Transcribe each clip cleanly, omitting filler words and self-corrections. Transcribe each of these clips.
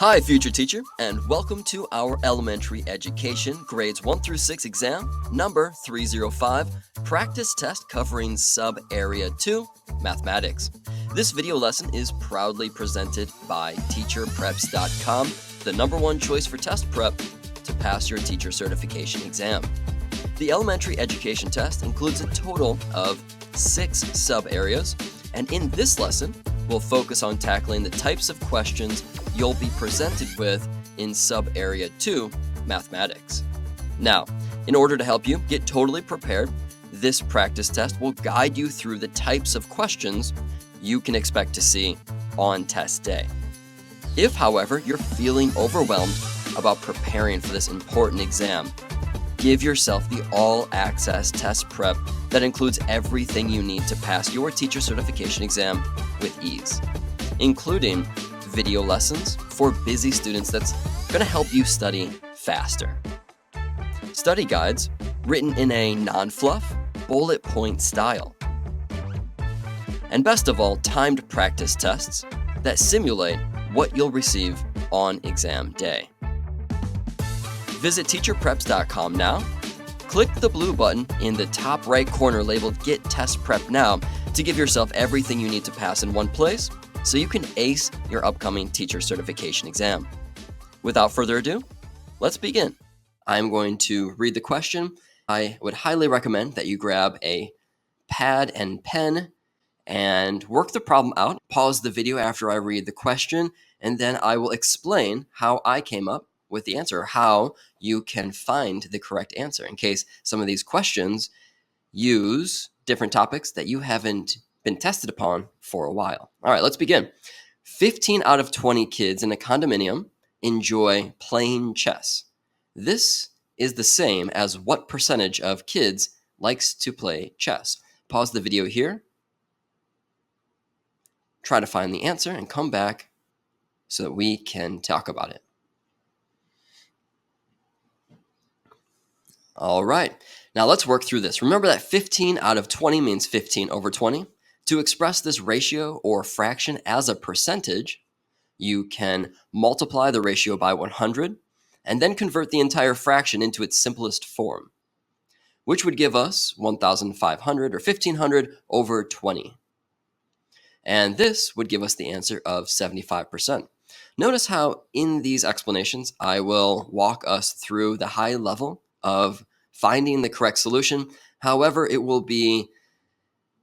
Hi, future teacher, and welcome to our elementary education grades 1 through 6 exam number 305, practice test covering sub-area 2, mathematics. This video lesson is proudly presented by teacherpreps.com, the #1 choice for test prep to pass your teacher certification exam. The elementary education test includes a total of 6 sub-areas, and in this lesson, we'll focus on tackling the types of questions you'll be presented with in sub-area 2, mathematics. Now, in order to help you get totally prepared, this practice test will guide you through the types of questions you can expect to see on test day. If, however, you're feeling overwhelmed about preparing for this important exam, give yourself the all-access test prep that includes everything you need to pass your teacher certification exam with ease, including video lessons for busy students that's going to help you study faster, study guides written in a non-fluff, bullet point style, and best of all, timed practice tests that simulate what you'll receive on exam day. Visit teacherpreps.com now. Click the blue button in the top right corner labeled Get Test Prep Now to give yourself everything you need to pass in one place so you can ace your upcoming teacher certification exam. Without further ado, let's begin. I'm going to read the question. I would highly recommend that you grab a pad and pen and work the problem out. Pause the video after I read the question, and then I will explain how I came up with the answer, how you can find the correct answer in case some of these questions use different topics that you haven't been tested upon for a while. All right, let's begin. 15 out of 20 kids in a condominium enjoy playing chess. This is the same as what percentage of kids likes to play chess? Pause the video here. Try to find the answer and come back so that we can talk about it. All right, now let's work through this. Remember that 15 out of 20 means 15 over 20. To express this ratio or fraction as a percentage, you can multiply the ratio by 100 and then convert the entire fraction into its simplest form, which would give us 1,500 or 1,500 over 20. And this would give us the answer of 75%. Notice how in these explanations, I will walk us through the high level of finding the correct solution. However, it will be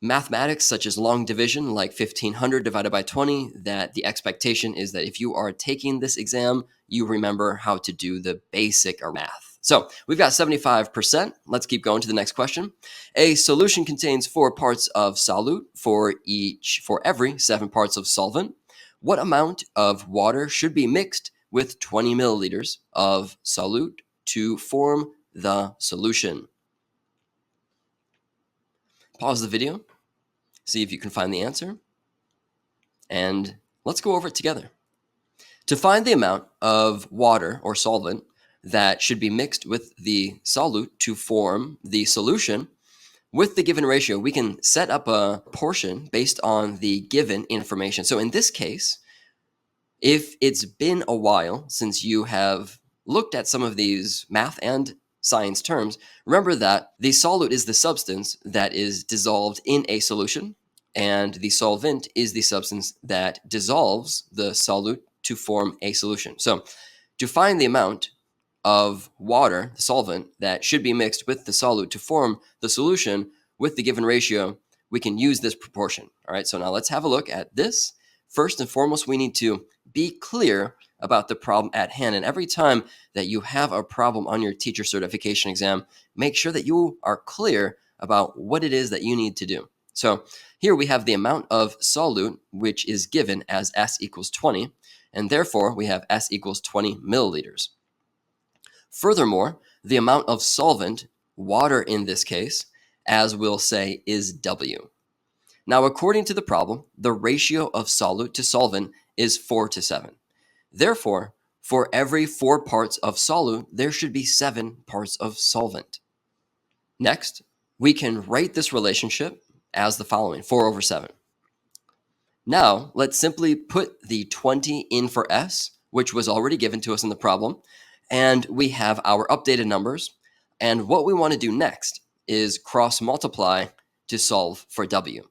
mathematics such as long division, like 1,500 divided by 20, that the expectation is that if you are taking this exam, you remember how to do the basic math. So we've got 75%. Let's keep going to the next question. A solution contains 4 parts of solute for every 7 parts of solvent. What amount of water should be mixed with 20 milliliters of solute to form the solution? Pause the video, see if you can find the answer, and let's go over it together. To find the amount of water or solvent that should be mixed with the solute to form the solution, with the given ratio, we can set up a portion based on the given information. So in this case, if it's been a while since you have looked at some of these math and science terms, remember that the solute is the substance that is dissolved in a solution, and the solvent is the substance that dissolves the solute to form a solution. So to find the amount of water, the solvent, that should be mixed with the solute to form the solution with the given ratio, we can use this proportion. All right, so now let's have a look at this. First and foremost, we need to be clear about the problem at hand. And every time that you have a problem on your teacher certification exam, make sure that you are clear about what it is that you need to do. So here we have the amount of solute, which is given as S equals 20, and therefore we have S equals 20 milliliters. Furthermore, the amount of solvent, water in this case, as we'll say, is W. Now, according to the problem, the ratio of solute to solvent is 4:7. Therefore, for every 4 parts of solute, there should be 7 parts of solvent. Next, we can write this relationship as the following, 4/7. Now, let's simply put the 20 in for S which was already given to us in the problem, and we have our updated numbers. And what we want to do next is cross multiply to solve for W,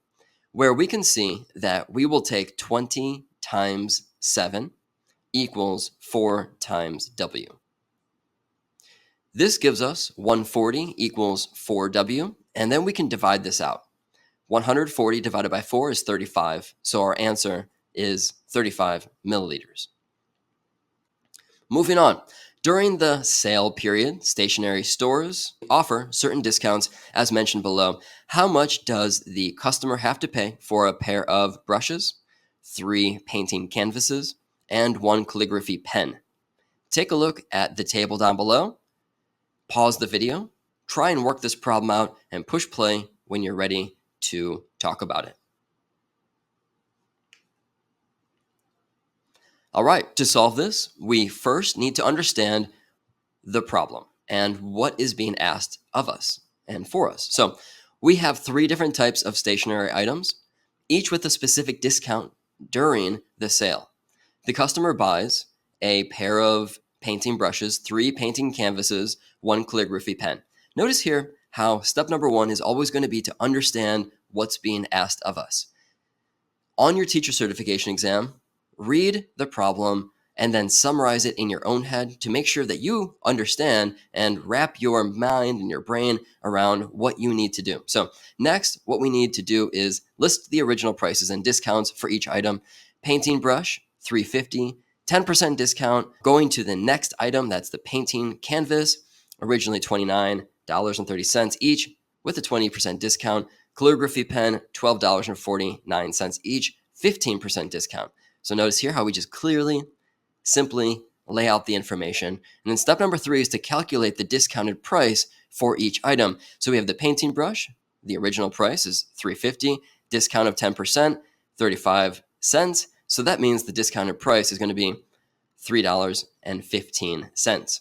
where we can see that we will take 20 times 7 equals 4 times W. This gives us 140 equals 4W, and then we can divide this out. 140 divided by 4 is 35, so our answer is 35 milliliters. Moving on. During the sale period, stationery stores offer certain discounts as mentioned below. How much does the customer have to pay for a pair of brushes, 3 painting canvases, and 1 calligraphy pen? Take a look at the table down below. Pause the video, try and work this problem out, and push play when you're ready to talk about it. All right, to solve this, we first need to understand the problem and what is being asked of us and for us. So we have 3 different types of stationery items, each with a specific discount during the sale. The customer buys a pair of painting brushes, 3 painting canvases, 1 calligraphy pen. Notice here how step number 1 is always going to be to understand what's being asked of us. On your teacher certification exam, read the problem and then summarize it in your own head to make sure that you understand and wrap your mind and your brain around what you need to do. So next, what we need to do is list the original prices and discounts for each item. Painting brush, $3.50, 10% discount. Going to the next item, that's the painting canvas, originally $29.30 each with a 20% discount. Calligraphy pen, $12.49 each, 15% discount. So notice here how we just clearly, simply lay out the information. And then step number 3 is to calculate the discounted price for each item. So we have the painting brush. The original price is $3.50, discount of 10%, 35 cents. So that means the discounted price is going to be $3.15.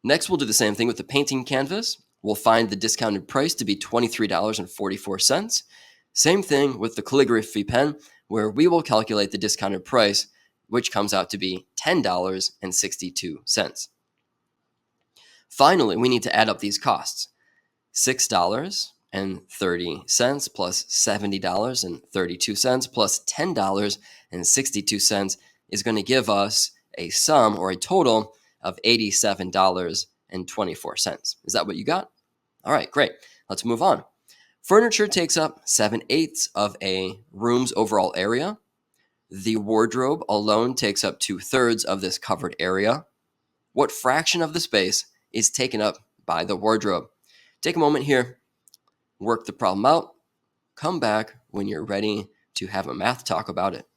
Next, we'll do the same thing with the painting canvas. We'll find the discounted price to be $23.44. Same thing with the calligraphy pen, where we will calculate the discounted price, which comes out to be $10.62. Finally, we need to add up these costs. $6.30 plus $70.32 plus $10.62 is going to give us a sum or a total of $87.24. Is that what you got? All right, great. Let's move on. Furniture takes up 7/8 of a room's overall area. The wardrobe alone takes up 2/3 of this covered area. What fraction of the space is taken up by the wardrobe? Take a moment here, work the problem out, come back when you're ready to have a math talk about it.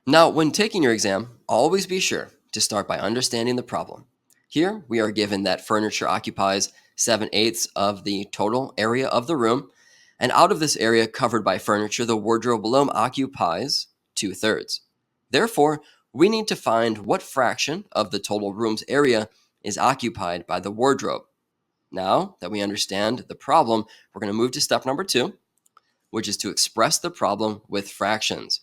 Now, when taking your exam, always be sure to start by understanding the problem. Here, we are given that furniture occupies 7/8 of the total area of the room, and out of this area covered by furniture, the wardrobe alone occupies 2/3. Therefore, we need to find what fraction of the total room's area is occupied by the wardrobe. Now that we understand the problem, we're going to move to step number 2, which is to express the problem with fractions.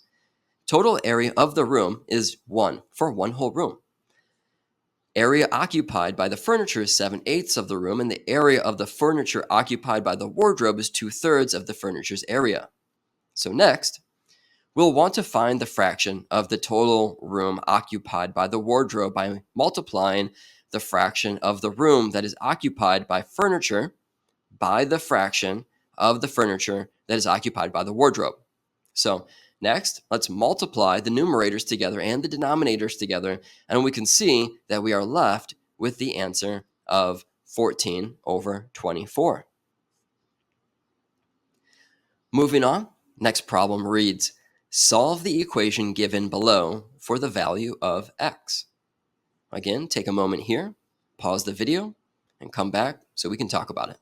Total area of the room is 1 for one whole room. Area occupied by the furniture is 7/8 of the room, and the area of the furniture occupied by the wardrobe is 2/3 of the furniture's area. So next, we'll want to find the fraction of the total room occupied by the wardrobe by multiplying the fraction of the room that is occupied by furniture by the fraction of the furniture that is occupied by the wardrobe. So next, let's multiply the numerators together and the denominators together, and we can see that we are left with the answer of 14/24. Moving on, next problem reads, solve the equation given below for the value of x. Again, take a moment here, pause the video, and come back so we can talk about it.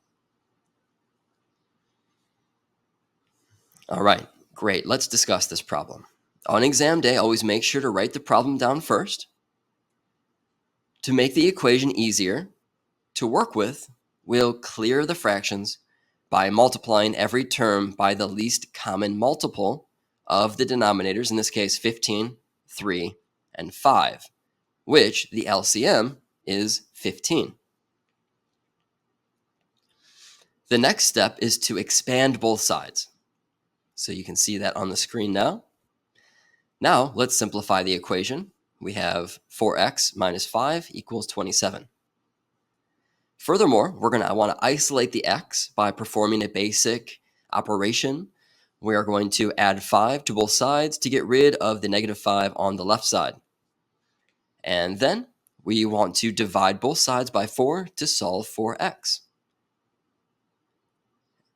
All right, great. Let's discuss this problem. On exam day, always make sure to write the problem down first. To make the equation easier to work with, we'll clear the fractions by multiplying every term by the least common multiple of the denominators, in this case 15, 3, and 5, which the LCM is 15. The next step is to expand both sides. So you can see that on the screen now. Now let's simplify the equation. We have 4x minus 5 equals 27. Furthermore, we're going to want to isolate the x by performing a basic operation. We are going to add 5 to both sides to get rid of the negative 5 on the left side. And then we want to divide both sides by 4 to solve for x.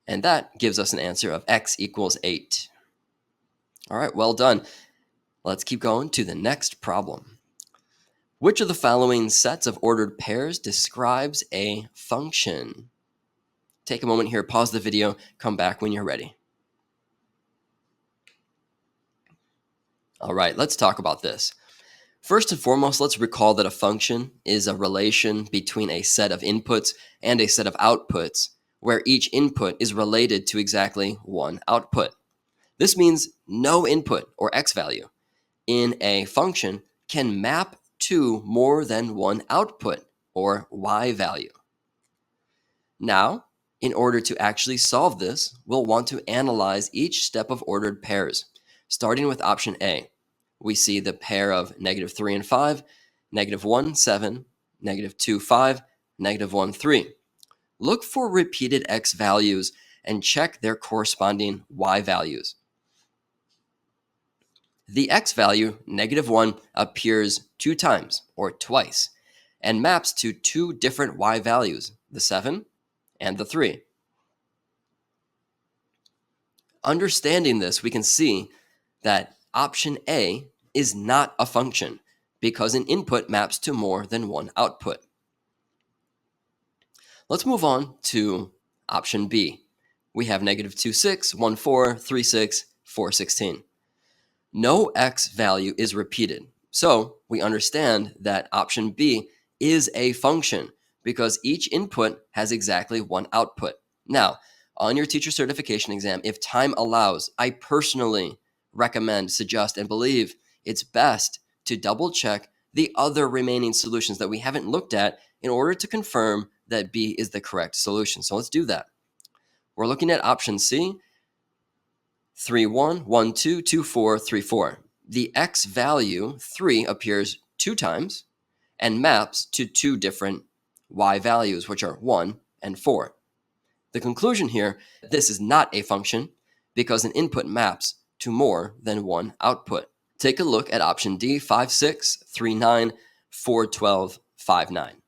And that gives us an answer of x equals 8. All right, well done. Let's keep going to the next problem. Which of the following sets of ordered pairs describes a function? Take a moment here, pause the video, come back when you're ready. All right, let's talk about this. First and foremost, let's recall that a function is a relation between a set of inputs and a set of outputs, where each input is related to exactly one output. This means no input, or x value, in a function can map to more than one output, or y value. Now, in order to actually solve this, we'll want to analyze each step of ordered pairs. Starting with option A, we see the pair of -3 and 5, -1, 7, -2, 5, -1, 3. Look for repeated x values and check their corresponding y values. The x value, -1, appears 2 times, or twice, and maps to 2 different y values, the 7 and the 3. Understanding this, we can see that option A is not a function because an input maps to more than one output. Let's move on to option B. We have -2, 6, 1, 4, 3, 6, 4, 16. No x value is repeated. So we understand that option B is a function because each input has exactly one output. Now, on your teacher certification exam, if time allows, I personally recommend, suggest, and believe it's best to double check the other remaining solutions that we haven't looked at in order to confirm that B is the correct solution. So let's do that. We're looking at option C, 3, 1, 1, 2, 2, 4, 3, 4. The x value, 3, appears 2 times and maps to 2 different y values, which are 1 and 4. The conclusion here, this is not a function because an input maps to more than one output. Take a look at option D, 5, 6, 3, 9, 4, 12, 5, 9.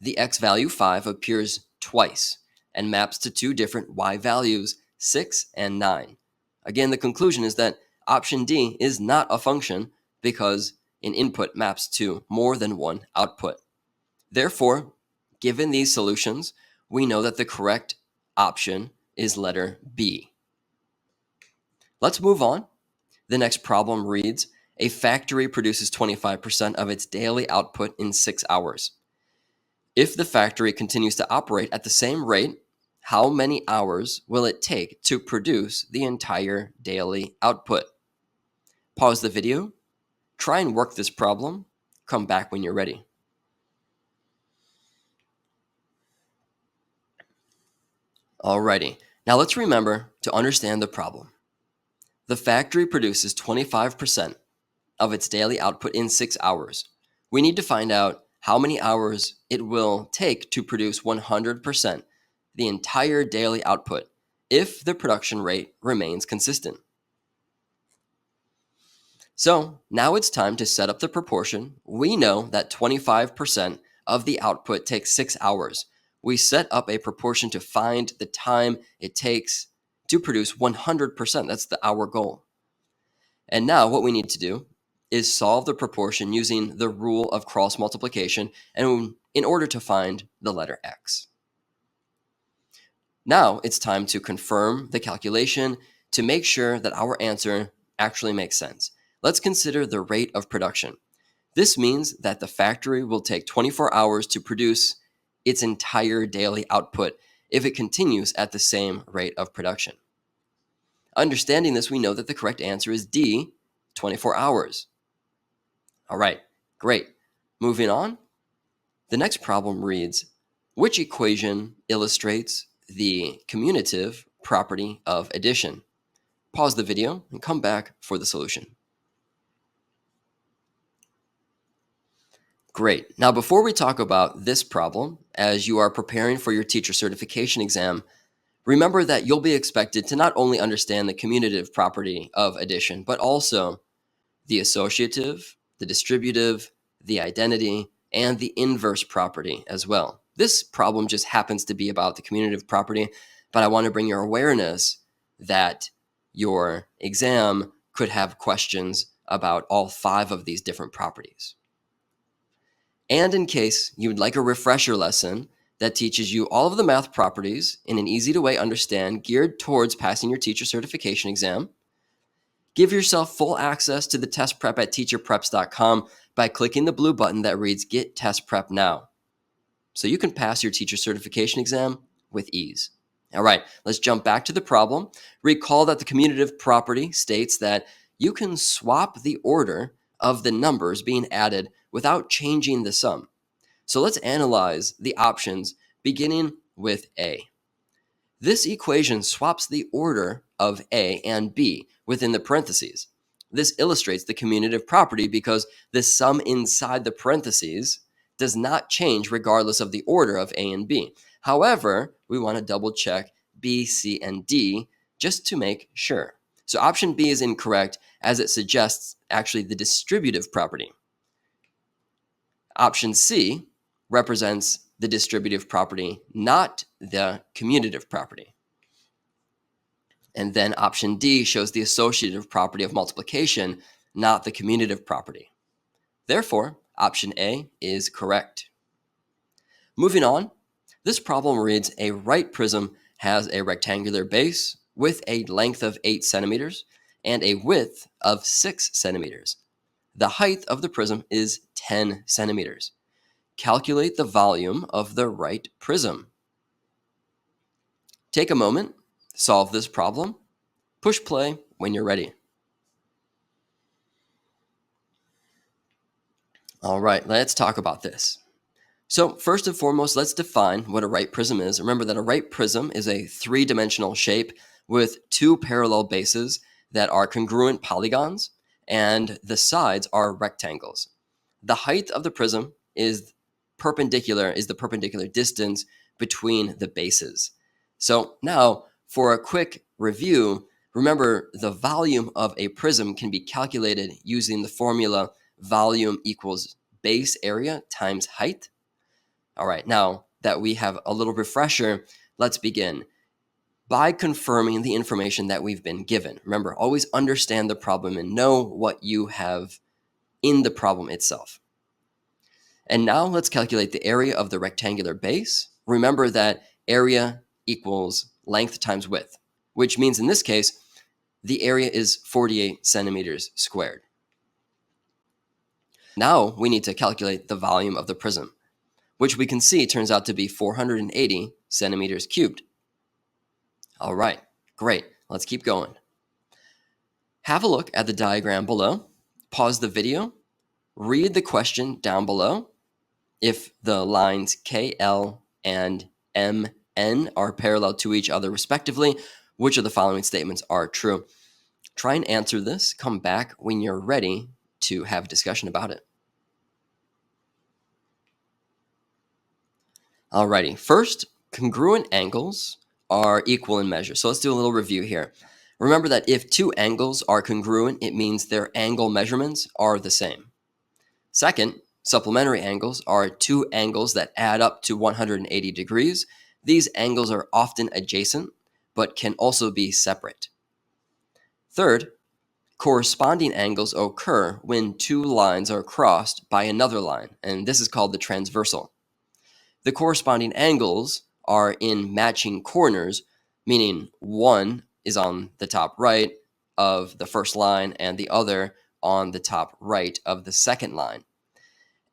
The x value, 5, appears twice and maps to 2 different y values, 6 and 9. Again, the conclusion is that option D is not a function because an input maps to more than one output. Therefore, given these solutions, we know that the correct option is letter B. Let's move on. The next problem reads, a factory produces 25% of its daily output in 6 hours. If the factory continues to operate at the same rate, how many hours will it take to produce the entire daily output? Pause the video, try and work this problem, come back when you're ready. Alrighty, now let's remember to understand the problem. The factory produces 25% of its daily output in 6 hours. We need to find out how many hours it will take to produce 100%, the entire daily output, if the production rate remains consistent. So now it's time to set up the proportion. We know that 25% of the output takes 6 hours. We set up a proportion to find the time it takes to produce 100%. That's the hour goal. And now what we need to do is solve the proportion using the rule of cross multiplication and in order to find the letter x. Now it's time to confirm the calculation to make sure that our answer actually makes sense. Let's consider the rate of production. This means that the factory will take 24 hours to produce its entire daily output if it continues at the same rate of production. Understanding this, we know that the correct answer is D, 24 hours. All right, great. Moving on. The next problem reads, which equation illustrates the commutative property of addition? Pause the video and come back for the solution. Great. Now, before we talk about this problem, as you are preparing for your teacher certification exam, remember that you'll be expected to not only understand the commutative property of addition, but also the associative, the distributive, the identity, and the inverse property as well. This problem just happens to be about the commutative property, but I want to bring your awareness that your exam could have questions about all 5 of these different properties. And in case you would like a refresher lesson that teaches you all of the math properties in an easy to way understand, geared towards passing your teacher certification exam, give yourself full access to the test prep at teacherpreps.com by clicking the blue button that reads Get Test Prep Now, so you can pass your teacher certification exam with ease. All right, let's jump back to the problem. Recall that the commutative property states that you can swap the order of the numbers being added without changing the sum. So let's analyze the options beginning with A. This equation swaps the order of A and B within the parentheses. This illustrates the commutative property because the sum inside the parentheses does not change regardless of the order of A and B. However, we want to double check B, C, and D just to make sure. So option B is incorrect, as it suggests actually the distributive property. Option C represents the distributive property, not the commutative property. And then option D shows the associative property of multiplication, not the commutative property. Therefore, option A is correct. Moving on, this problem reads, a right prism has a rectangular base with a length of 8 centimeters and a width of 6 centimeters. The height of the prism is 10 centimeters. Calculate the volume of the right prism. Take a moment, solve this problem. Push play when you're ready. All right, let's talk about this. So first and foremost, let's define what a right prism is. Remember that a right prism is a 3-dimensional shape with 2 parallel bases that are congruent polygons, and the sides are rectangles. The height of the prism is the perpendicular distance between the bases. So now, for a quick review, remember the volume of a prism can be calculated using the formula volume equals base area times height. All right, now that we have a little refresher, let's begin by confirming the information that we've been given. Remember, always understand the problem and know what you have in the problem itself. And now let's calculate the area of the rectangular base. Remember that area equals length times width, which means in this case, the area is 48 centimeters squared. Now we need to calculate the volume of the prism, which we can see turns out to be 480 centimeters cubed. All right, great. Let's keep going. Have a look at the diagram below. Pause the video. Read the question down below. If the lines KL and MN are parallel to each other respectively, which of the following statements are true? Try and answer this. Come back when you're ready to have a discussion about it. Alrighty, first, congruent angles are equal in measure. So let's do a little review here. Remember that if 2 angles are congruent, it means their angle measurements are the same. Second, supplementary angles are 2 angles that add up to 180 degrees. These angles are often adjacent, but can also be separate. Third, corresponding angles occur when 2 lines are crossed by another line, and this is called the transversal. The corresponding angles are in matching corners, meaning one is on the top right of the first line and the other on the top right of the second line.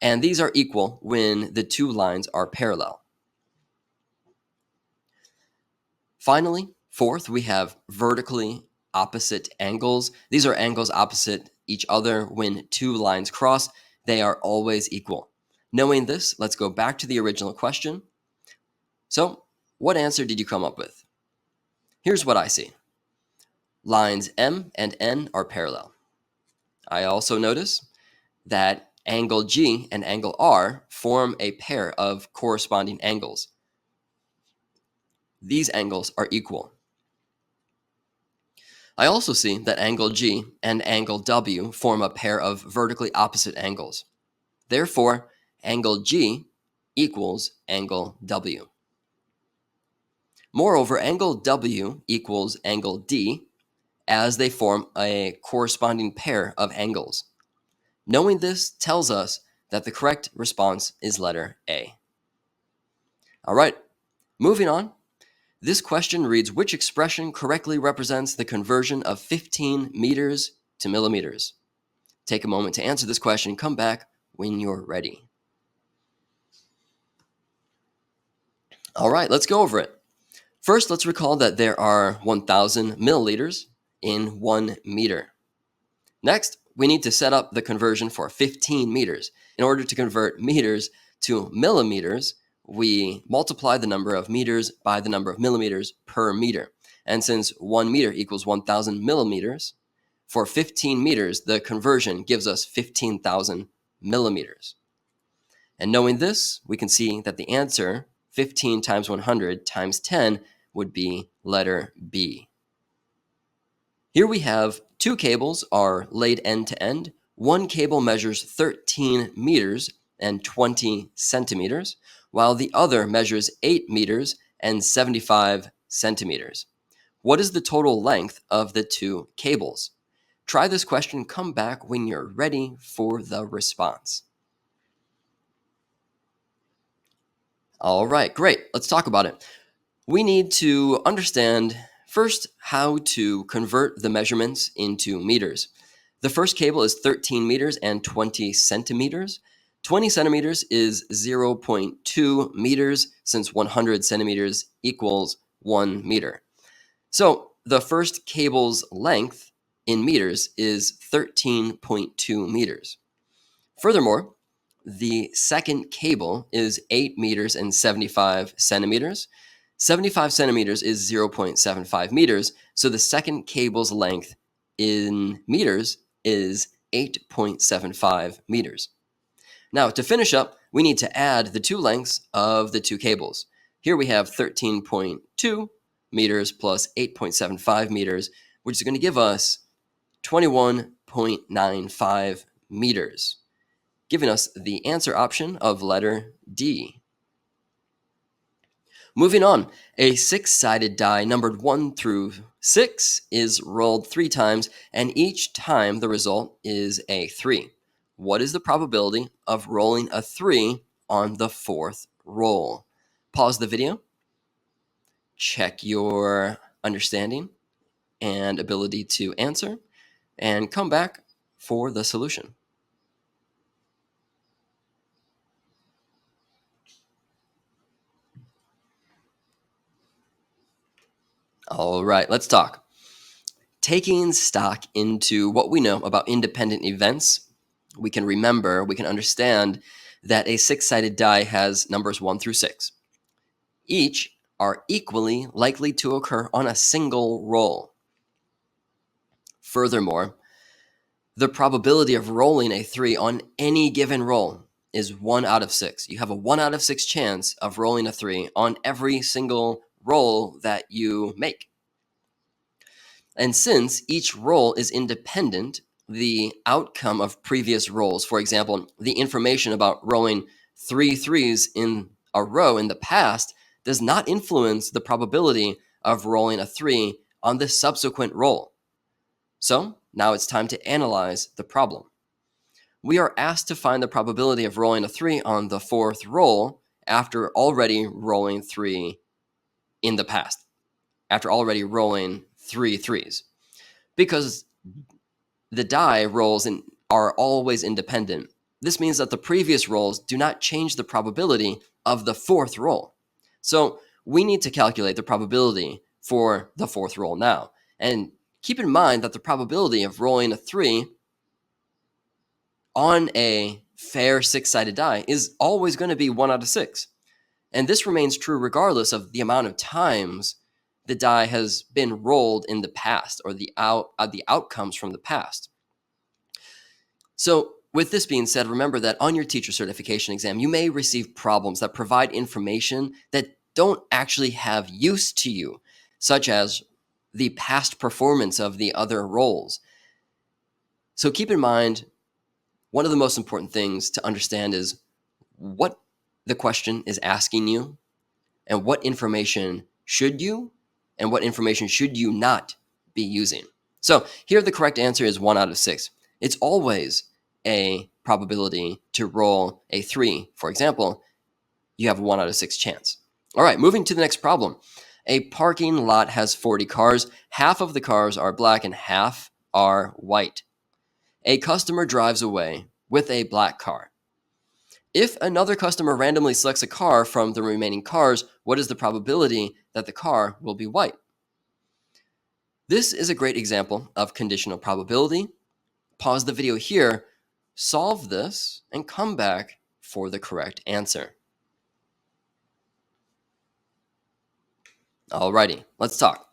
And these are equal when the 2 lines are parallel. Finally, fourth, we have vertically opposite angles. These are angles opposite each other. When two lines cross, they are always equal. Knowing this, let's go back to the original question. So, what answer did you come up with? Here's what I see. Lines M and N are parallel. I also notice that angle G and angle R form a pair of corresponding angles. These angles are equal. I also see that angle G and angle W form a pair of vertically opposite angles. Therefore, angle G equals angle W. Moreover, angle W equals angle D as they form a corresponding pair of angles. Knowing this tells us that the correct response is letter A. All right, moving on. This question reads, which expression correctly represents the conversion of 15 meters to millimeters? Take a moment to answer this question. Come back when you're ready. All right, let's go over it. First, let's recall that there are 1,000 milliliters in 1 meter. Next, we need to set up the conversion for 15 meters. In order to convert meters to millimeters, we multiply the number of meters by the number of millimeters per meter. And since 1 meter equals 1,000 millimeters, for 15 meters, the conversion gives us 15,000 millimeters. And knowing this, we can see that the answer, 15 times 100 times 10, would be letter B. Here we have two cables are laid end to end. One cable measures 13 meters and 20 centimeters, while the other measures 8 meters and 75 centimeters. What is the total length of the two cables? Try this question. Come back when you're ready for the response. All right, great. Let's talk about it. We need to understand first how to convert the measurements into meters. The first cable is 13 meters and 20 centimeters. 20 centimeters is 0.2 meters since 100 centimeters equals 1 meter. So the first cable's length in meters is 13.2 meters. Furthermore, the second cable is 8 meters and 75 centimeters. 75 centimeters is 0.75 meters, so the second cable's length in meters is 8.75 meters. Now, to finish up, we need to add the two lengths of the two cables. Here we have 13.2 meters plus 8.75 meters, which is going to give us 21.95 meters, giving us the answer option of letter D. Moving on, a six-sided die numbered 1 through 6 is rolled 3 times, and each time the result is a 3. What is the probability of rolling a 3 on the 4th roll? Pause the video, check your understanding and ability to answer, and come back for the solution. All right, let's talk. Taking stock into what we know about independent events, we can understand that a six-sided die has numbers 1 through 6. Each are equally likely to occur on a single roll. Furthermore, the probability of rolling a 3 on any given roll is 1 out of 6. You have a 1 out of 6 chance of rolling a 3 on every single roll that you make. And since each roll is independent, the outcome of previous rolls, for example, the information about rolling 3 threes in a row in the past, does not influence the probability of rolling a 3 on the subsequent roll. So now it's time to analyze the problem. We are asked to find the probability of rolling a 3 on the 4th roll after already rolling 3 in the past, after already rolling 3 threes. Because the die rolls are always independent, this means that the previous rolls do not change the probability of the 4th roll. So we need to calculate the probability for the 4th roll now. And Keep in mind that the probability of rolling a 3 on a fair six-sided die is always going to be 1 out of 6. And this remains true regardless of the amount of times the die has been rolled in the past or the outcomes from the past. So with this being said, remember that on your teacher certification exam, you may receive problems that provide information that don't actually have use to you, such as the past performance of the other roles. So keep in mind, one of the most important things to understand is what the question is asking you and what information should you and what information should you not be using. So here the correct answer is 1 out of 6. It's always a probability to roll a 3. For example, you have a 1 out of 6 chance. All right, moving to the next problem. A parking lot has 40 cars. Half of the cars are black and half are white. A customer drives away with a black car. If another customer randomly selects a car from the remaining cars, what is the probability that the car will be white? This is a great example of conditional probability. Pause the video here, solve this, and come back for the correct answer. Alrighty, let's talk.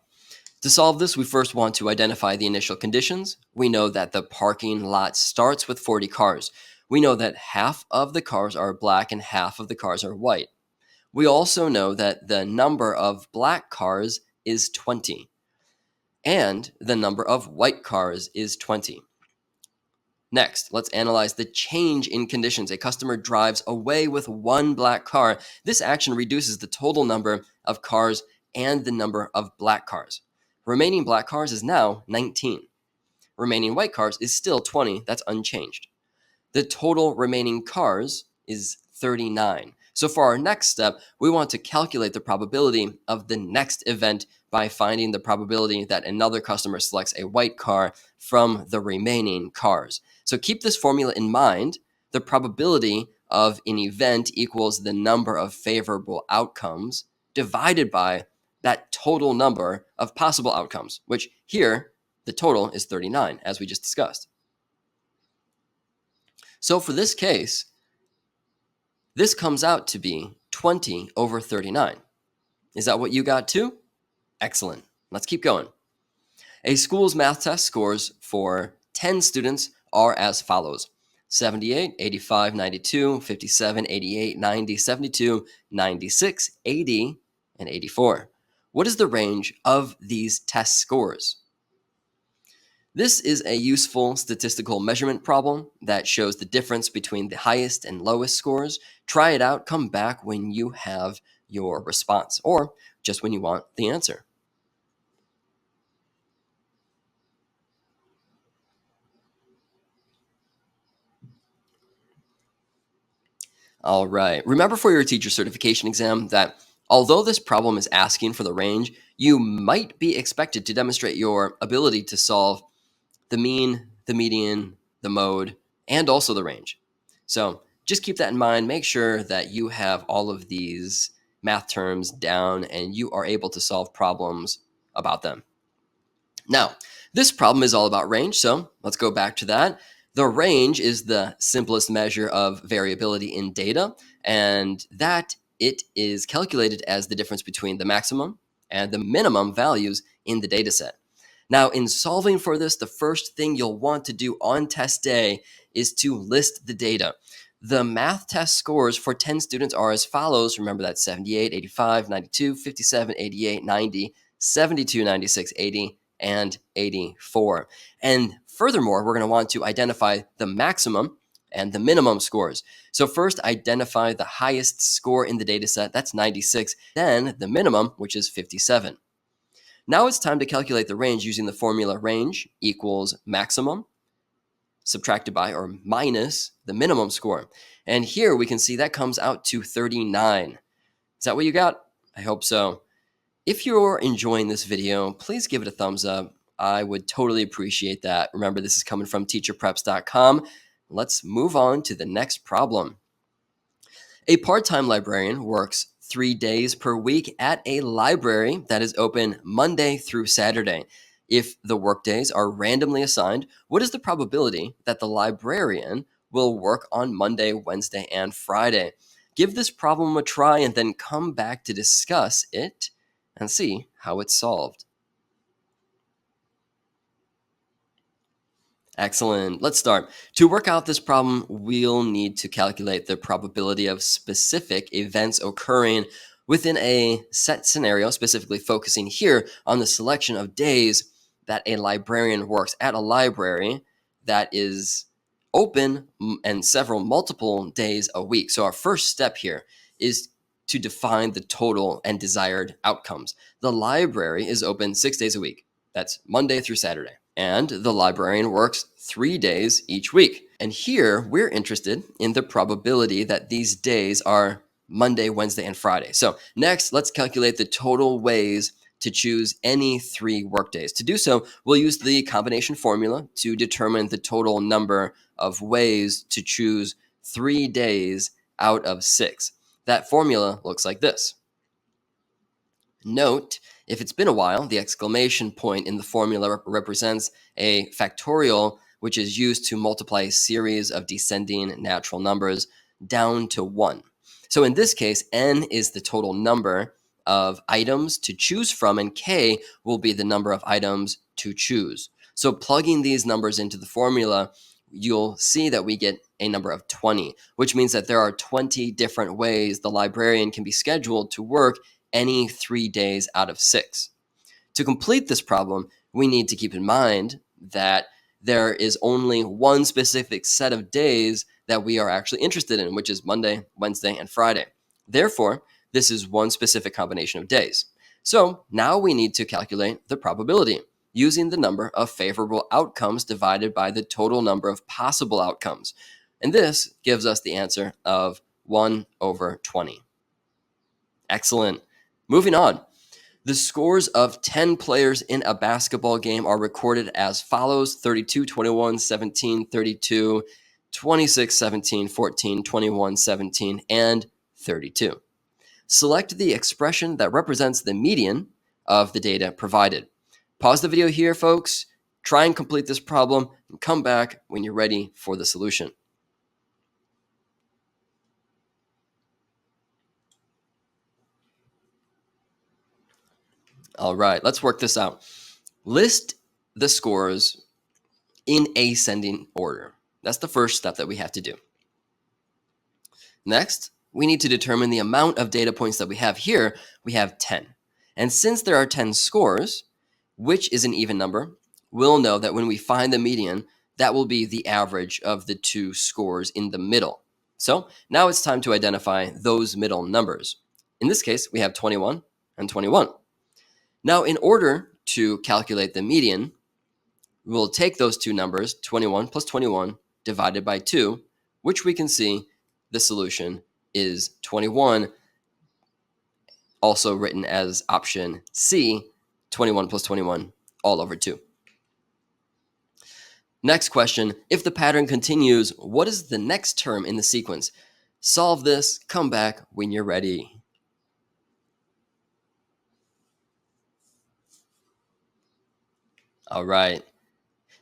To solve this, we first want to identify the initial conditions. We know that the parking lot starts with 40 cars. We know that half of the cars are black and half of the cars are white. We also know that the number of black cars is 20, and the number of white cars is 20. Next, let's analyze the change in conditions. A customer drives away with one black car. This action reduces the total number of cars and the number of black cars. Remaining black cars is now 19. Remaining white cars is still 20. That's unchanged. The total remaining cars is 39. So for our next step, we want to calculate the probability of the next event by finding the probability that another customer selects a white car from the remaining cars. So keep this formula in mind. The probability of an event equals the number of favorable outcomes divided by that total number of possible outcomes, which here, the total is 39, as we just discussed. So for this case, this comes out to be 20 over 39. Is that what you got too? Excellent. Let's keep going. A school's math test scores for 10 students are as follows: 78, 85, 92, 57, 88, 90, 72, 96, 80, and 84. What is the range of these test scores? This is a useful statistical measurement problem that shows the difference between the highest and lowest scores. Try it out, come back when you have your response, or just when you want the answer. All right. Remember for your teacher certification exam that although this problem is asking for the range, you might be expected to demonstrate your ability to solve the mean, the median, the mode, and also the range. So just keep that in mind. Make sure that you have all of these math terms down and you are able to solve problems about them. Now, this problem is all about range, so let's go back to that. The range is the simplest measure of variability in data, and that it is calculated as the difference between the maximum and the minimum values in the data set. Now, in solving for this, the first thing you'll want to do on test day is to list the data. The math test scores for 10 students are as follows. Remember that 78, 85, 92, 57, 88, 90, 72, 96, 80, and 84. And furthermore, we're going to want to identify the maximum and the minimum scores. So first, identify the highest score in the data set. That's 96. Then the minimum, which is 57. Now it's time to calculate the range using the formula range equals maximum subtracted by or minus the minimum score. And here we can see that comes out to 39. Is that what you got? I hope so. If you're enjoying this video, please give it a thumbs up. I would totally appreciate that. Remember, this is coming from teacherpreps.com. Let's move on to the next problem. A part-time librarian works 3 days per week at a library that is open Monday through Saturday. If the workdays are randomly assigned, what is the probability that the librarian will work on Monday, Wednesday, and Friday? Give this problem a try and then come back to discuss it and see how it's solved. Excellent. Let's start. To work out this problem, we'll need to calculate the probability of specific events occurring within a set scenario, specifically focusing here on the selection of days that a librarian works at a library that is open and several multiple days a week. So our first step here is to define the total and desired outcomes. The library is open 6 days a week. That's Monday through Saturday. And the librarian works 3 days each week. And here we're interested in the probability that these days are Monday, Wednesday, and Friday. So next, let's calculate the total ways to choose any 3 workdays. To do so, we'll use the combination formula to determine the total number of ways to choose 3 days out of 6. That formula looks like this. Note, if it's been a while, the exclamation point in the formula represents a factorial, which is used to multiply a series of descending natural numbers down to 1. So in this case, n is the total number of items to choose from, and k will be the number of items to choose. So plugging these numbers into the formula, you'll see that we get a number of 20, which means that there are 20 different ways the librarian can be scheduled to work any 3 days out of 6. To complete this problem, we need to keep in mind that there is only one specific set of days that we are actually interested in, which is Monday, Wednesday, and Friday. Therefore, this is one specific combination of days. So now we need to calculate the probability using the number of favorable outcomes divided by the total number of possible outcomes. And this gives us the answer of 1 over 20. Excellent. Moving on. The scores of 10 players in a basketball game are recorded as follows: 32, 21, 17, 32, 26, 17, 14, 21, 17, and 32. Select the expression that represents the median of the data provided. Pause the video here, folks. Try and complete this problem and come back when you're ready for the solution. All right, let's work this out. List the scores in ascending order. That's the first step that we have to do. Next, we need to determine the amount of data points that we have here. We have 10. And since there are 10 scores, which is an even number, we'll know that when we find the median, that will be the average of the 2 scores in the middle. So now it's time to identify those middle numbers. In this case, we have 21 and 21. Now, in order to calculate the median, we'll take those 2 numbers, 21 plus 21, divided by 2, which we can see the solution is 21, also written as option C, 21 plus 21, all over 2. Next question, if the pattern continues, what is the next term in the sequence? Solve this, come back when you're ready. All right.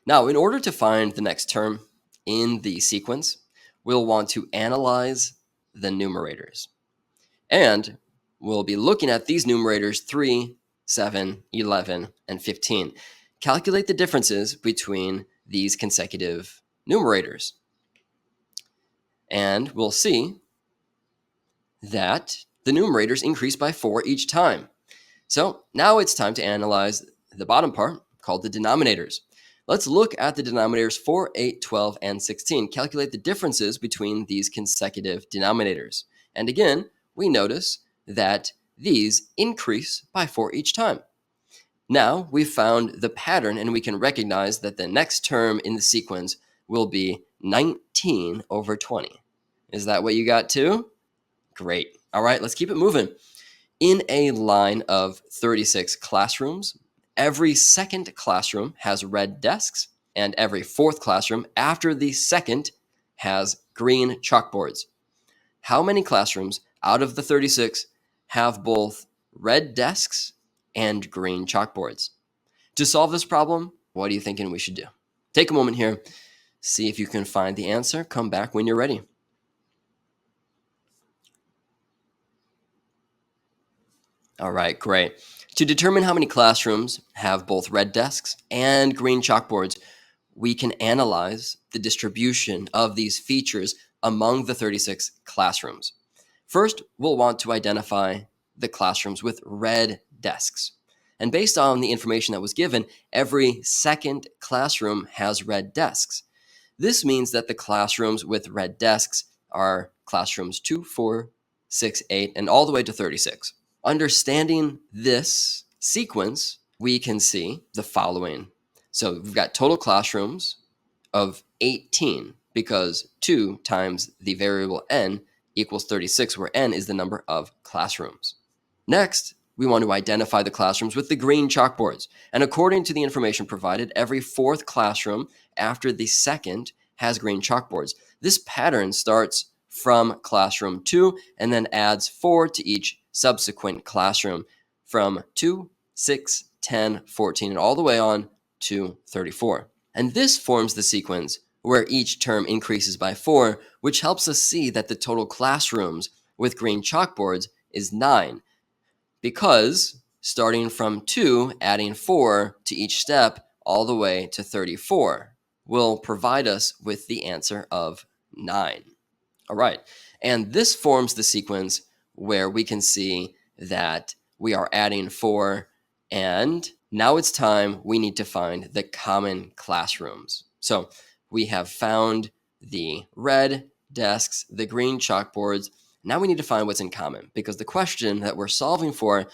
Now, in order to find the next term in the sequence, we'll want to analyze the numerators. And we'll be looking at these numerators 3, 7, 11, and 15. Calculate the differences between these consecutive numerators. And we'll see that the numerators increase by 4 each time. So now it's time to analyze the bottom part, called the denominators. Let's look at the denominators 4, 8, 12, and 16. Calculate the differences between these consecutive denominators. And again, we notice that these increase by 4 each time. Now we've found the pattern and we can recognize that the next term in the sequence will be 19 over 20. Is that what you got too? Great. All right, let's keep it moving. In a line of 36 classrooms, every second classroom has red desks, and every fourth classroom after the second has green chalkboards. How many classrooms out of the 36 have both red desks and green chalkboards? To solve this problem, what are you thinking we should do? Take a moment here, see if you can find the answer. Come back when you're ready. All right, great. To determine how many classrooms have both red desks and green chalkboards, we can analyze the distribution of these features among the 36 classrooms. First, we'll want to identify the classrooms with red desks. And based on the information that was given, every second classroom has red desks. This means that the classrooms with red desks are classrooms 2, 4, 6, 8, and all the way to 36. Understanding this sequence, we can see the following. So we've got total classrooms of 18 because 2 times the variable n equals 36, where n is the number of classrooms. Next, we want to identify the classrooms with the green chalkboards. And according to the information provided, every fourth classroom after the second has green chalkboards. This pattern starts from classroom 2 and then adds 4 to each subsequent classroom from 2, 6, 10, 14, and all the way on to 34. And this forms the sequence where each term increases by 4, which helps us see that the total classrooms with green chalkboards is 9, because starting from 2, adding 4 to each step all the way to 34 will provide us with the answer of 9. All right, and this forms the sequence where we can see that we are adding 4, and now it's time we need to find the common classrooms. So we have found the red desks, the green chalkboards. Now we need to find what's in common, because the question that we're solving for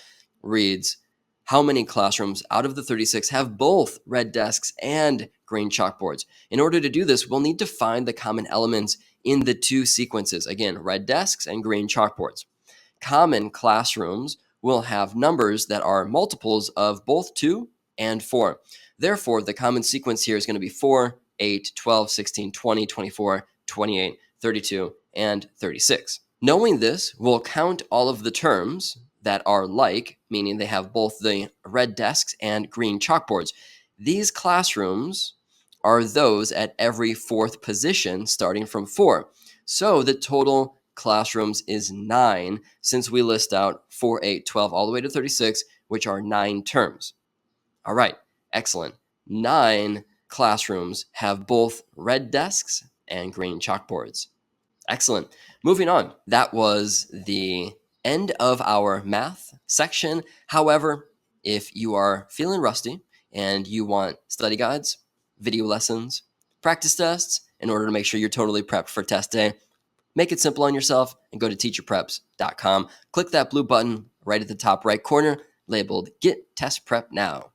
reads, how many classrooms out of the 36 have both red desks and green chalkboards? In order to do this, we'll need to find the common elements in the two sequences. Again, red desks and green chalkboards. Common classrooms will have numbers that are multiples of both 2 and 4. Therefore, the common sequence here is going to be 4, 8, 12, 16, 20, 24, 28, 32, and 36. Knowing this, we'll count all of the terms that are like, meaning they have both the red desks and green chalkboards. These classrooms are those at every fourth position starting from 4. So the total classrooms is 9, since we list out 4, 8, 12, all the way to 36, which are 9 terms. All right, excellent. 9 classrooms have both red desks and green chalkboards. Excellent. Moving on. That was the end of our math section. However, if you are feeling rusty and you want study guides, video lessons, practice tests in order to make sure you're totally prepped for test day, make it simple on yourself and go to teacherpreps.com. Click that blue button right at the top right corner labeled Get Test Prep Now.